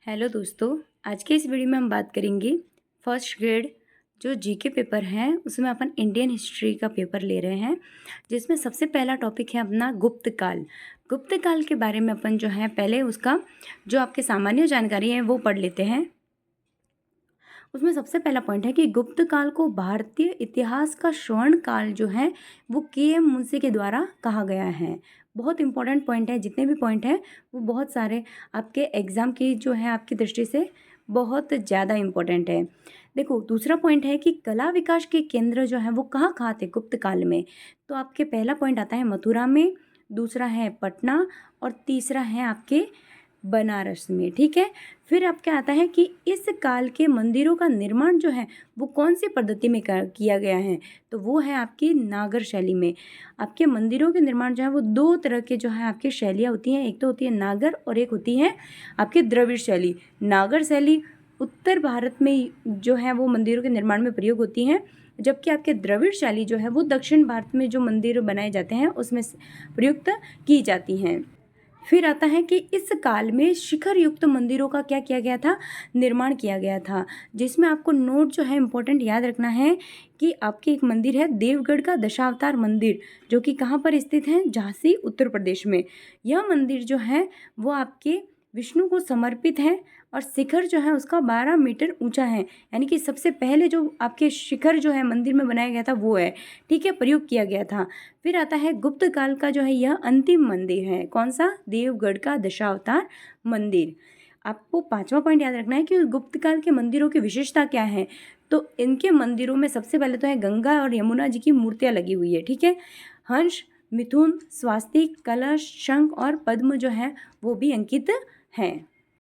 Hello दोस्तों, आज के इस वीडियो में हम बात करेंगे फर्स्ट ग्रेड जो जीके पेपर है उसमें अपन इंडियन हिस्ट्री का पेपर ले रहे हैं, जिसमें सबसे पहला टॉपिक है अपना गुप्त काल। गुप्त काल के बारे में अपन जो है पहले उसका जो आपके सामान्य जानकारी है वो पढ़ लेते हैं। उसमें सबसे पहला पॉइंट है कि गुप्त काल को भारतीय इतिहास का स्वर्ण काल जो है वो के.एम. मुंशी के द्वारा कहा गया है। बहुत इंपॉर्टेंट पॉइंट है, जितने भी पॉइंट हैं वो बहुत सारे आपके एग्ज़ाम की जो है आपकी दृष्टि से बहुत ज़्यादा इम्पोर्टेंट है। देखो, दूसरा पॉइंट है कि कला विकास के केंद्र जो है वो कहाँ कहाँ थे गुप्त काल में। तो आपके पहला पॉइंट आता है मथुरा में, दूसरा है पटना और तीसरा है आपके बनारस में। ठीक है, फिर आपके आता है कि इस काल के मंदिरों का निर्माण जो है वो कौन सी पद्धति में किया गया है, तो वो है आपकी नागर शैली में। आपके मंदिरों के निर्माण जो है वो दो तरह के जो है आपकी शैलियाँ होती हैं, एक तो होती है नागर और एक होती है आपकी द्रविड़ शैली। नागर शैली उत्तर भारत में जो है वो मंदिरों के निर्माण में प्रयोग होती हैं, जबकि आपके द्रविड़ शैली जो है वो दक्षिण भारत में जो मंदिर बनाए जाते हैं उसमें प्रयुक्त की जाती हैं। फिर आता है कि इस काल में शिखर युक्त मंदिरों का क्या किया गया था, निर्माण किया गया था, जिसमें आपको नोट जो है इम्पोर्टेंट याद रखना है कि आपके एक मंदिर है देवगढ़ का दशावतार मंदिर, जो कि कहाँ पर स्थित है, झांसी उत्तर प्रदेश में। यह मंदिर जो है वो आपके विष्णु को समर्पित है और शिखर जो है उसका 12 मीटर ऊंचा है, यानी कि सबसे पहले जो आपके शिखर जो है मंदिर में बनाया गया था वो है। ठीक है, प्रयोग किया गया था। फिर आता है गुप्त काल का जो है यह अंतिम मंदिर है, कौन सा, देवगढ़ का दशावतार मंदिर। आपको पांचवा पॉइंट याद रखना है कि गुप्त काल के मंदिरों की विशेषता क्या है। तो इनके मंदिरों में सबसे पहले तो है गंगा और यमुना जी की मूर्तियाँ लगी हुई है। ठीक है, हंस, मिथुन, स्वास्तिक, कलश, शंख और पद्म जो है वो भी अंकित हैं।